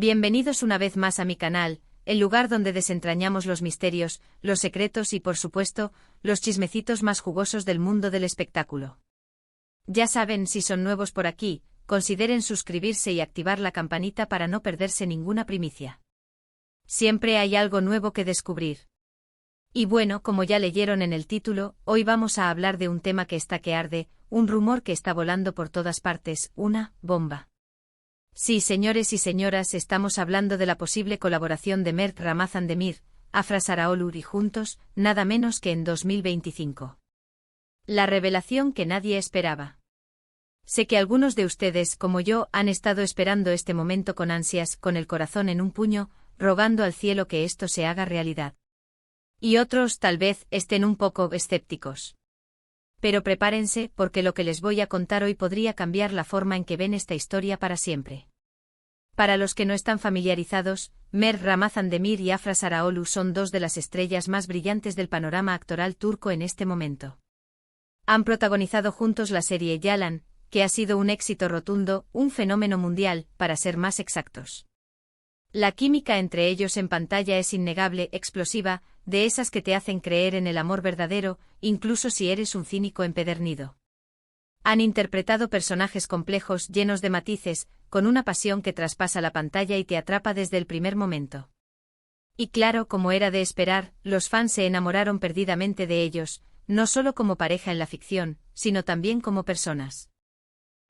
Bienvenidos una vez más a mi canal, el lugar donde desentrañamos los misterios, los secretos y por supuesto, los chismecitos más jugosos del mundo del espectáculo. Ya saben, si son nuevos por aquí, consideren suscribirse y activar la campanita para no perderse ninguna primicia. Siempre hay algo nuevo que descubrir. Y bueno, como ya leyeron en el título, hoy vamos a hablar de un tema que está que arde, un rumor que está volando por todas partes, una bomba. Sí, señores y señoras, estamos hablando de la posible colaboración de Mert Ramazan Demir, Afra Saraaolu y juntos, nada menos que en 2025. La revelación que nadie esperaba. Sé que algunos de ustedes, como yo, han estado esperando este momento con ansias, con el corazón en un puño, rogando al cielo que esto se haga realidad. Y otros, tal vez, estén un poco escépticos. Pero prepárense, porque lo que les voy a contar hoy podría cambiar la forma en que ven esta historia para siempre. Para los que no están familiarizados, Mert Ramazan Demir y Afra Saraaolu son dos de las estrellas más brillantes del panorama actoral turco en este momento. Han protagonizado juntos la serie Yalan, que ha sido un éxito rotundo, un fenómeno mundial, para ser más exactos. La química entre ellos en pantalla es innegable, explosiva, de esas que te hacen creer en el amor verdadero, incluso si eres un cínico empedernido. Han interpretado personajes complejos, llenos de matices, con una pasión que traspasa la pantalla y te atrapa desde el primer momento. Y claro, como era de esperar, los fans se enamoraron perdidamente de ellos, no solo como pareja en la ficción, sino también como personas.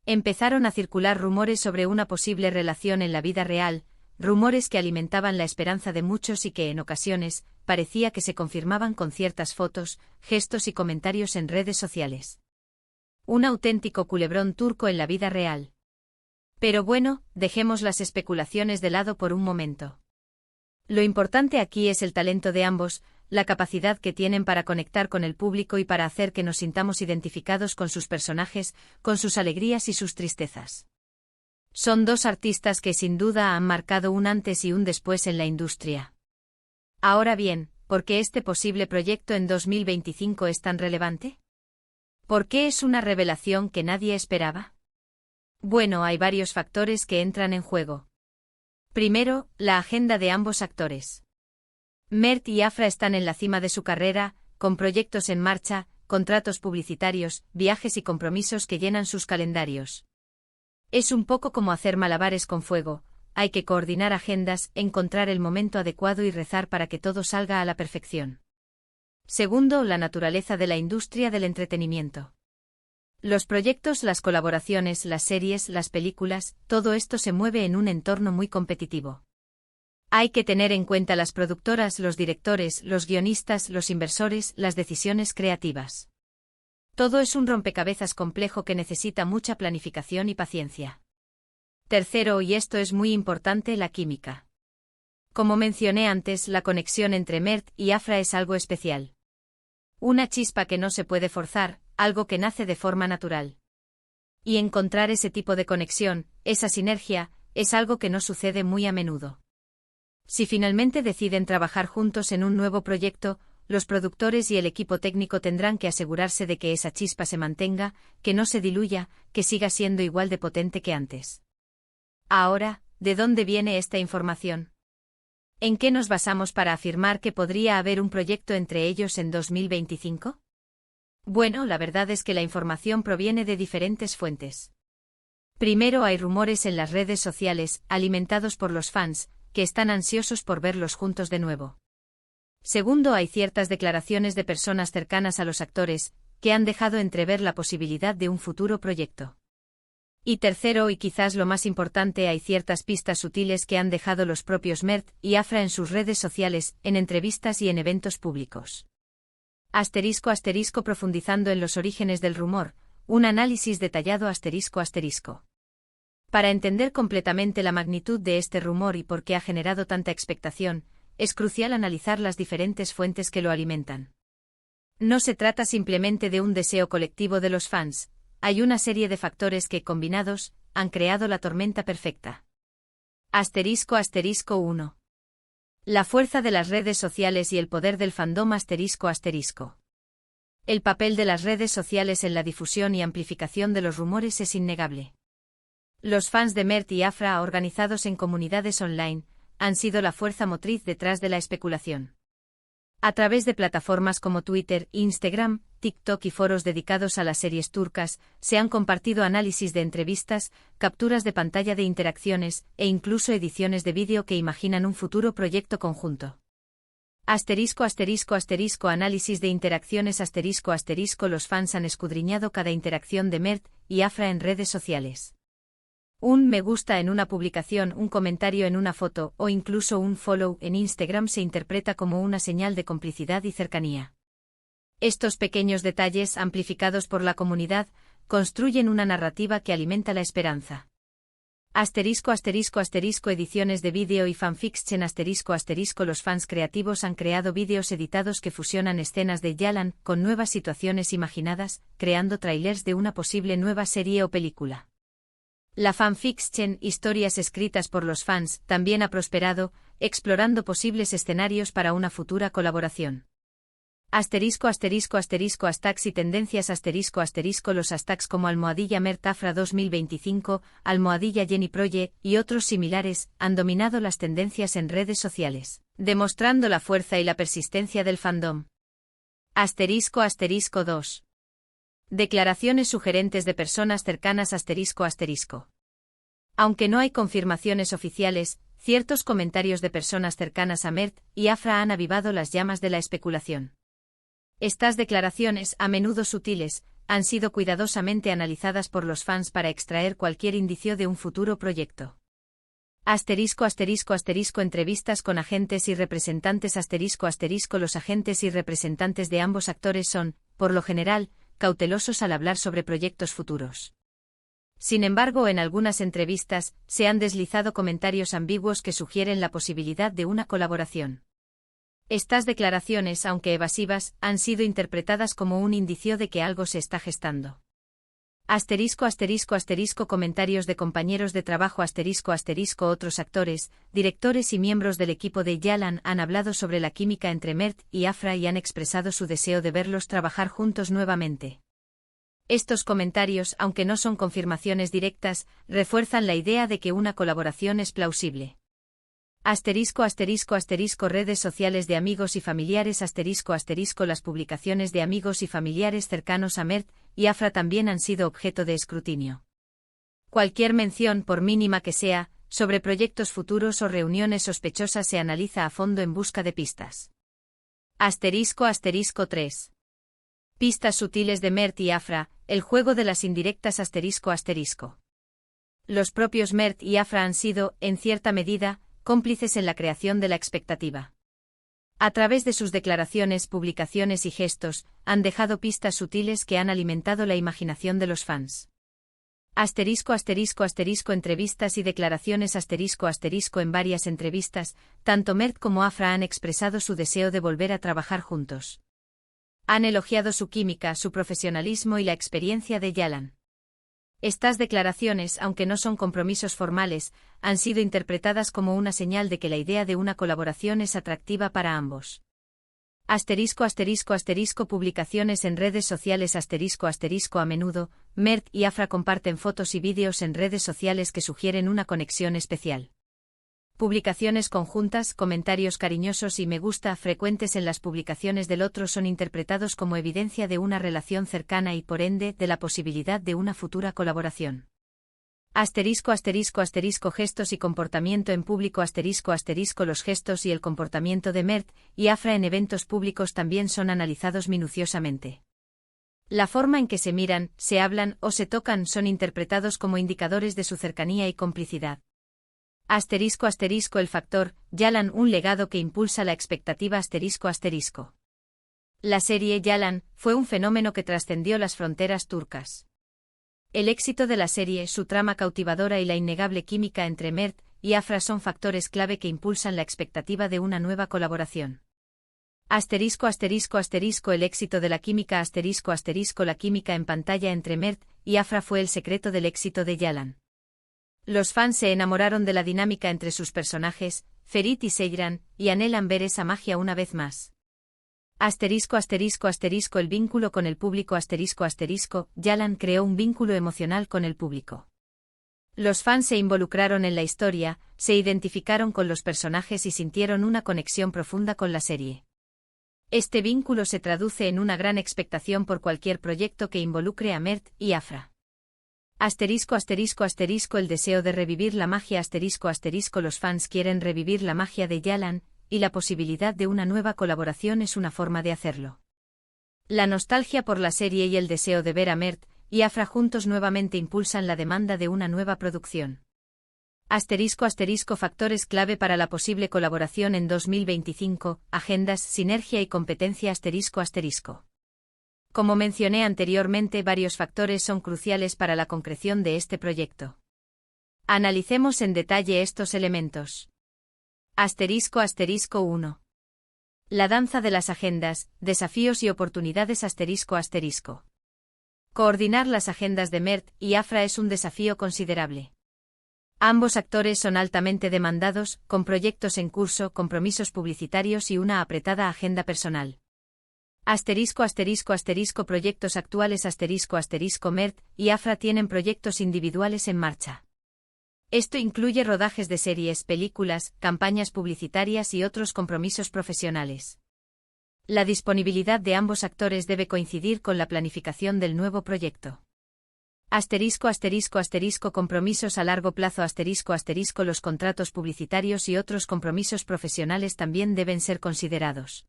Empezaron a circular rumores sobre una posible relación en la vida real, rumores que alimentaban la esperanza de muchos y que en ocasiones, parecía que se confirmaban con ciertas fotos, gestos y comentarios en redes sociales. Un auténtico culebrón turco en la vida real. Pero bueno, dejemos las especulaciones de lado por un momento. Lo importante aquí es el talento de ambos, la capacidad que tienen para conectar con el público y para hacer que nos sintamos identificados con sus personajes, con sus alegrías y sus tristezas. Son dos artistas que sin duda han marcado un antes y un después en la industria. Ahora bien, ¿por qué este posible proyecto en 2025 es tan relevante? ¿Por qué es una revelación que nadie esperaba? Bueno, hay varios factores que entran en juego. Primero, la agenda de ambos actores. Mert y Afra están en la cima de su carrera, con proyectos en marcha, contratos publicitarios, viajes y compromisos que llenan sus calendarios. Es un poco como hacer malabares con fuego, hay que coordinar agendas, encontrar el momento adecuado y rezar para que todo salga a la perfección. Segundo, la naturaleza de la industria del entretenimiento. Los proyectos, las colaboraciones, las series, las películas, todo esto se mueve en un entorno muy competitivo. Hay que tener en cuenta las productoras, los directores, los guionistas, los inversores, las decisiones creativas. Todo es un rompecabezas complejo que necesita mucha planificación y paciencia. Tercero, y esto es muy importante, la química. Como mencioné antes, la conexión entre Mert y Afra es algo especial. Una chispa que no se puede forzar, algo que nace de forma natural. Y encontrar ese tipo de conexión, esa sinergia, es algo que no sucede muy a menudo. Si finalmente deciden trabajar juntos en un nuevo proyecto, los productores y el equipo técnico tendrán que asegurarse de que esa chispa se mantenga, que no se diluya, que siga siendo igual de potente que antes. Ahora, ¿de dónde viene esta información? ¿En qué nos basamos para afirmar que podría haber un proyecto entre ellos en 2025? Bueno, la verdad es que la información proviene de diferentes fuentes. Primero, hay rumores en las redes sociales, alimentados por los fans, que están ansiosos por verlos juntos de nuevo. Segundo, hay ciertas declaraciones de personas cercanas a los actores, que han dejado entrever la posibilidad de un futuro proyecto. Y tercero, y quizás lo más importante, hay ciertas pistas sutiles que han dejado los propios Mert y Afra en sus redes sociales, en entrevistas y en eventos públicos. Asterisco asterisco profundizando en los orígenes del rumor, un análisis detallado asterisco asterisco. Para entender completamente la magnitud de este rumor y por qué ha generado tanta expectación, es crucial analizar las diferentes fuentes que lo alimentan. No se trata simplemente de un deseo colectivo de los fans, hay una serie de factores que, combinados, han creado la tormenta perfecta. Asterisco asterisco 1. La fuerza de las redes sociales y el poder del fandom asterisco asterisco. El papel de las redes sociales en la difusión y amplificación de los rumores es innegable. Los fans de Mert y Afra, organizados en comunidades online, han sido la fuerza motriz detrás de la especulación. A través de plataformas como Twitter, Instagram, TikTok y foros dedicados a las series turcas, se han compartido análisis de entrevistas, capturas de pantalla de interacciones, e incluso ediciones de vídeo que imaginan un futuro proyecto conjunto. Análisis de interacciones Los fans han escudriñado cada interacción de Mert y Afra en redes sociales. Un me gusta en una publicación, un comentario en una foto o incluso un follow en Instagram se interpreta como una señal de complicidad y cercanía. Estos pequeños detalles, amplificados por la comunidad, construyen una narrativa que alimenta la esperanza. Ediciones de vídeo y fanfiction Los fans creativos han creado vídeos editados que fusionan escenas de Yalan con nuevas situaciones imaginadas, creando trailers de una posible nueva serie o película. La fanfiction, historias escritas por los fans, también ha prosperado, explorando posibles escenarios para una futura colaboración. Hashtags y tendencias Los hashtags como Mert Afra 2025, Jenny Project y otros similares han dominado las tendencias en redes sociales, demostrando la fuerza y la persistencia del fandom. 2. Declaraciones sugerentes de personas cercanas Aunque no hay confirmaciones oficiales, ciertos comentarios de personas cercanas a Mert y Afra han avivado las llamas de la especulación. Estas declaraciones, a menudo sutiles, han sido cuidadosamente analizadas por los fans para extraer cualquier indicio de un futuro proyecto. Entrevistas con agentes y representantes Los agentes y representantes de ambos actores son, por lo general, cautelosos al hablar sobre proyectos futuros. Sin embargo, en algunas entrevistas, se han deslizado comentarios ambiguos que sugieren la posibilidad de una colaboración. Estas declaraciones, aunque evasivas, han sido interpretadas como un indicio de que algo se está gestando. Comentarios de compañeros de trabajo Otros actores, directores y miembros del equipo de Yalan han hablado sobre la química entre Mert y Afra y han expresado su deseo de verlos trabajar juntos nuevamente. Estos comentarios, aunque no son confirmaciones directas, refuerzan la idea de que una colaboración es plausible. Redes sociales de amigos y familiares Las publicaciones de amigos y familiares cercanos a Mert y Afra también han sido objeto de escrutinio. Cualquier mención, por mínima que sea, sobre proyectos futuros o reuniones sospechosas se analiza a fondo en busca de pistas. 3. Pistas sutiles de Mert y Afra, el juego de las indirectas Los propios Mert y Afra han sido, en cierta medida, cómplices en la creación de la expectativa. A través de sus declaraciones, publicaciones y gestos, han dejado pistas sutiles que han alimentado la imaginación de los fans. Entrevistas y declaraciones En varias entrevistas, tanto Mert como Afra han expresado su deseo de volver a trabajar juntos. Han elogiado su química, su profesionalismo y la experiencia de Yalan. Estas declaraciones, aunque no son compromisos formales, han sido interpretadas como una señal de que la idea de una colaboración es atractiva para ambos. Publicaciones en redes sociales A menudo, Mert y Afra comparten fotos y vídeos en redes sociales que sugieren una conexión especial. Publicaciones conjuntas, comentarios cariñosos y me gusta frecuentes en las publicaciones del otro son interpretados como evidencia de una relación cercana y por ende de la posibilidad de una futura colaboración. Gestos y comportamiento en público Los gestos y el comportamiento de Mert y Afra en eventos públicos también son analizados minuciosamente. La forma en que se miran, se hablan o se tocan son interpretados como indicadores de su cercanía y complicidad. El factor Yalan, un legado que impulsa la expectativa La serie Yalan fue un fenómeno que trascendió las fronteras turcas. El éxito de la serie, su trama cautivadora y la innegable química entre Mert y Afra son factores clave que impulsan la expectativa de una nueva colaboración. El éxito de la química La química en pantalla entre Mert y Afra fue el secreto del éxito de Yalan. Los fans se enamoraron de la dinámica entre sus personajes, Ferit y Seyran, y anhelan ver esa magia una vez más. El vínculo con el público Yalan creó un vínculo emocional con el público. Los fans se involucraron en la historia, se identificaron con los personajes y sintieron una conexión profunda con la serie. Este vínculo se traduce en una gran expectación por cualquier proyecto que involucre a Mert y Afra. ***** El deseo de revivir la magia ****. Los fans quieren revivir la magia de Yalan, y la posibilidad de una nueva colaboración es una forma de hacerlo. La nostalgia por la serie y el deseo de ver a Mert y Afra juntos nuevamente impulsan la demanda de una nueva producción. Factores clave para la posible colaboración en 2025, agendas, sinergia y competencia ****. Como mencioné anteriormente, varios factores son cruciales para la concreción de este proyecto. Analicemos en detalle estos elementos. ***1. La danza de las agendas, desafíos y oportunidades ****. Coordinar las agendas de Mert y Afra es un desafío considerable. Ambos actores son altamente demandados, con proyectos en curso, compromisos publicitarios y una apretada agenda personal. Proyectos actuales Mert y Afra tienen proyectos individuales en marcha. Esto incluye rodajes de series, películas, campañas publicitarias y otros compromisos profesionales. La disponibilidad de ambos actores debe coincidir con la planificación del nuevo proyecto. Compromisos a largo plazo Los contratos publicitarios y otros compromisos profesionales también deben ser considerados.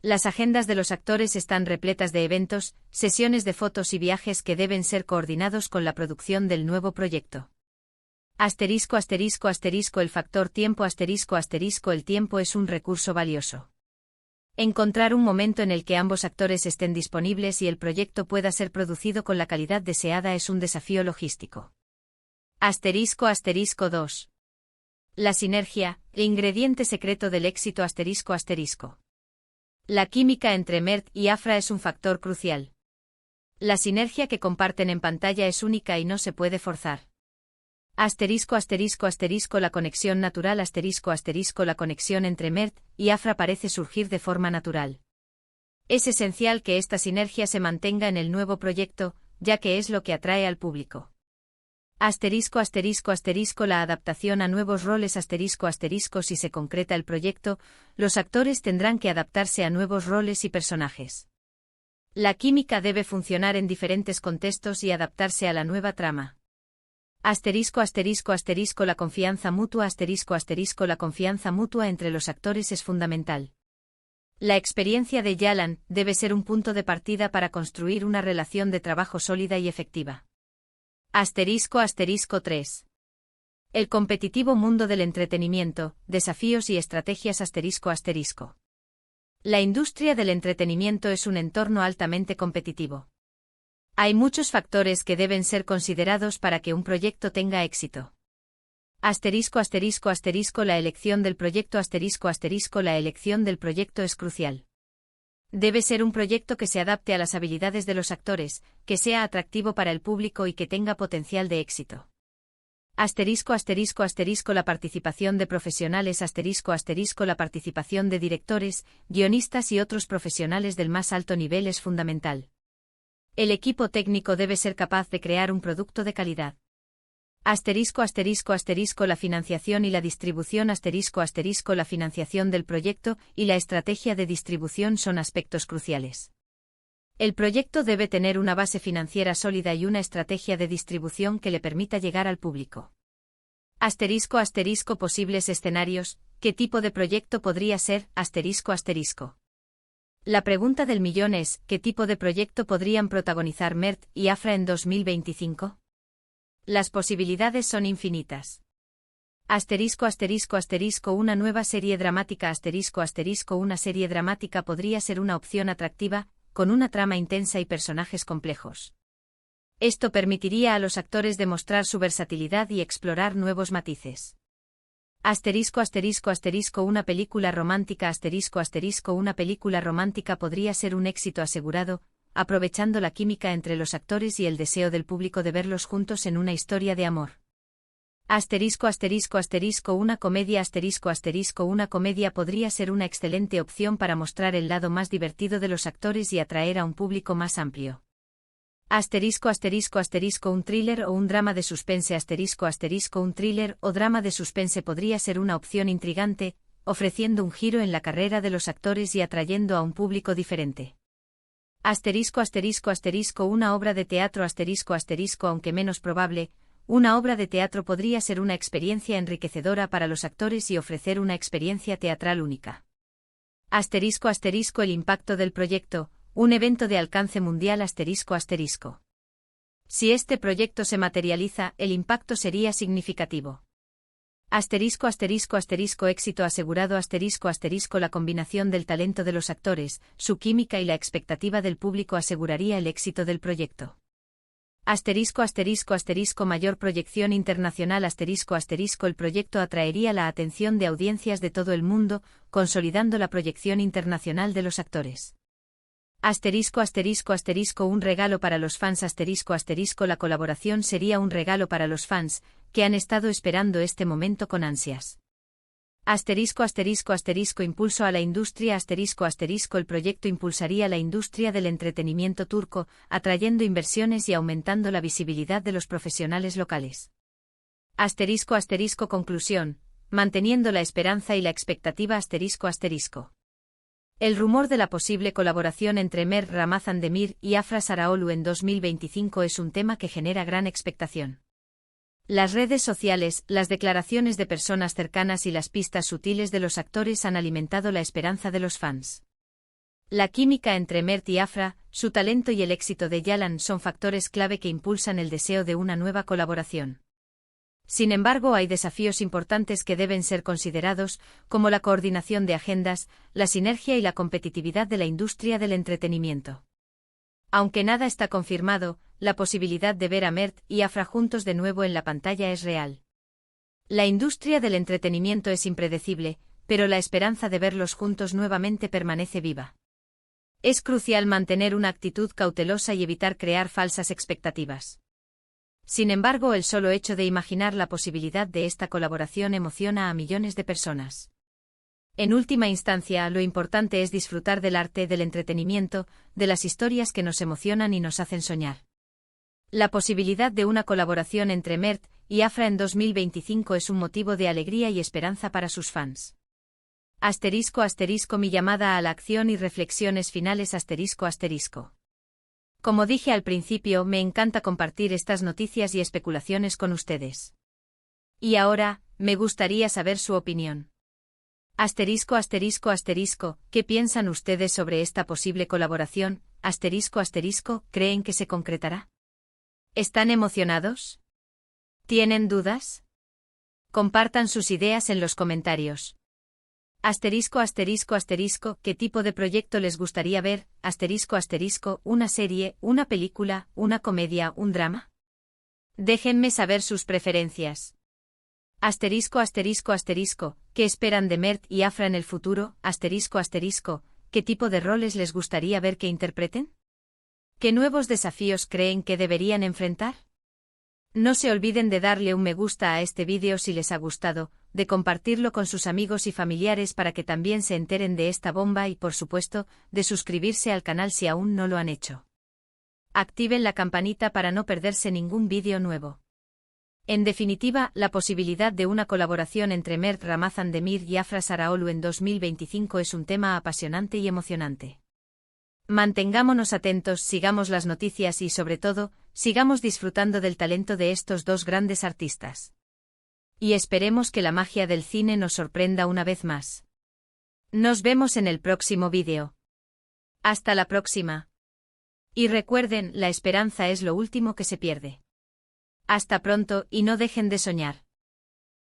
Las agendas de los actores están repletas de eventos, sesiones de fotos y viajes que deben ser coordinados con la producción del nuevo proyecto. El factor tiempo El tiempo es un recurso valioso. Encontrar un momento en el que ambos actores estén disponibles y el proyecto pueda ser producido con la calidad deseada es un desafío logístico. ***2. La sinergia, el ingrediente secreto del éxito ***. La química entre Mert y Afra es un factor crucial. La sinergia que comparten en pantalla es única y no se puede forzar. La conexión natural La conexión entre Mert y Afra parece surgir de forma natural. Es esencial que esta sinergia se mantenga en el nuevo proyecto, ya que es lo que atrae al público. La adaptación a nuevos roles Si se concreta el proyecto, los actores tendrán que adaptarse a nuevos roles y personajes. La química debe funcionar en diferentes contextos y adaptarse a la nueva trama. La confianza mutua La confianza mutua entre los actores es fundamental. La experiencia de Yalan debe ser un punto de partida para construir una relación de trabajo sólida y efectiva. ***3. El competitivo mundo del entretenimiento, desafíos y estrategias ***. La industria del entretenimiento es un entorno altamente competitivo. Hay muchos factores que deben ser considerados para que un proyecto tenga éxito. La elección del proyecto La elección del proyecto es crucial. Debe ser un proyecto que se adapte a las habilidades de los actores, que sea atractivo para el público y que tenga potencial de éxito. La participación de profesionales La participación de directores, guionistas y otros profesionales del más alto nivel es fundamental. El equipo técnico debe ser capaz de crear un producto de calidad. La financiación y la distribución La financiación del proyecto y la estrategia de distribución son aspectos cruciales. El proyecto debe tener una base financiera sólida y una estrategia de distribución que le permita llegar al público. Posibles escenarios, ¿qué tipo de proyecto podría ser? La pregunta del millón es, ¿qué tipo de proyecto podrían protagonizar Mert y Afra en 2025? Las posibilidades son infinitas. Una nueva serie dramática Una serie dramática podría ser una opción atractiva, con una trama intensa y personajes complejos. Esto permitiría a los actores demostrar su versatilidad y explorar nuevos matices. Una película romántica Una película romántica podría ser un éxito asegurado, aprovechando la química entre los actores y el deseo del público de verlos juntos en una historia de amor. Una comedia Una comedia podría ser una excelente opción para mostrar el lado más divertido de los actores y atraer a un público más amplio. Asterisco asterisco asterisco un thriller o un drama de suspense asterisco asterisco un thriller o drama de suspense podría ser una opción intrigante, ofreciendo un giro en la carrera de los actores y atrayendo a un público diferente. Asterisco asterisco asterisco una obra de teatro asterisco asterisco aunque menos probable, una obra de teatro podría ser una experiencia enriquecedora para los actores y ofrecer una experiencia teatral única. Asterisco asterisco el impacto del proyecto, un evento de alcance mundial asterisco asterisco. Si este proyecto se materializa, el impacto sería significativo. Asterisco asterisco asterisco éxito asegurado asterisco asterisco la combinación del talento de los actores, su química y la expectativa del público aseguraría el éxito del proyecto. Asterisco asterisco asterisco mayor proyección internacional asterisco asterisco el proyecto atraería la atención de audiencias de todo el mundo, consolidando la proyección internacional de los actores. Asterisco asterisco asterisco un regalo para los fans asterisco asterisco la colaboración sería un regalo para los fans, que han estado esperando este momento con ansias. Asterisco asterisco asterisco impulso a la industria asterisco asterisco el proyecto impulsaría la industria del entretenimiento turco, atrayendo inversiones y aumentando la visibilidad de los profesionales locales. Asterisco asterisco conclusión, manteniendo la esperanza y la expectativa asterisco asterisco. El rumor de la posible colaboración entre Mert Ramazan Demir y Afra Sarıoğlu en 2025 es un tema que genera gran expectación. Las redes sociales, las declaraciones de personas cercanas y las pistas sutiles de los actores han alimentado la esperanza de los fans. La química entre Mert y Afra, su talento y el éxito de Yalan son factores clave que impulsan el deseo de una nueva colaboración. Sin embargo, hay desafíos importantes que deben ser considerados, como la coordinación de agendas, la sinergia y la competitividad de la industria del entretenimiento. Aunque nada está confirmado, la posibilidad de ver a Mert y Afra juntos de nuevo en la pantalla es real. La industria del entretenimiento es impredecible, pero la esperanza de verlos juntos nuevamente permanece viva. Es crucial mantener una actitud cautelosa y evitar crear falsas expectativas. Sin embargo, el solo hecho de imaginar la posibilidad de esta colaboración emociona a millones de personas. En última instancia, lo importante es disfrutar del arte, del entretenimiento, de las historias que nos emocionan y nos hacen soñar. La posibilidad de una colaboración entre Mert y Afra en 2025 es un motivo de alegría y esperanza para sus fans. Asterisco asterisco mi llamada a la acción y reflexiones finales asterisco asterisco. Como dije al principio, me encanta compartir estas noticias y especulaciones con ustedes. Y ahora, me gustaría saber su opinión. Asterisco asterisco asterisco, ¿qué piensan ustedes sobre esta posible colaboración? Asterisco asterisco, ¿creen que se concretará? ¿Están emocionados? ¿Tienen dudas? Compartan sus ideas en los comentarios. Asterisco asterisco asterisco, ¿qué tipo de proyecto les gustaría ver? Asterisco asterisco, ¿una serie, una película, una comedia, un drama? Déjenme saber sus preferencias. Asterisco asterisco asterisco, ¿qué esperan de Mert y Afra en el futuro? Asterisco asterisco, ¿qué tipo de roles les gustaría ver que interpreten? ¿Qué nuevos desafíos creen que deberían enfrentar? No se olviden de darle un me gusta a este vídeo si les ha gustado, de compartirlo con sus amigos y familiares para que también se enteren de esta bomba y por supuesto, de suscribirse al canal si aún no lo han hecho. Activen la campanita para no perderse ningún vídeo nuevo. En definitiva, la posibilidad de una colaboración entre Mert Ramazan Demir y Afra Sarıoğlu en 2025 es un tema apasionante y emocionante. Mantengámonos atentos, sigamos las noticias y sobre todo, sigamos disfrutando del talento de estos dos grandes artistas. Y esperemos que la magia del cine nos sorprenda una vez más. Nos vemos en el próximo vídeo. Hasta la próxima. Y recuerden, la esperanza es lo último que se pierde. Hasta pronto y no dejen de soñar.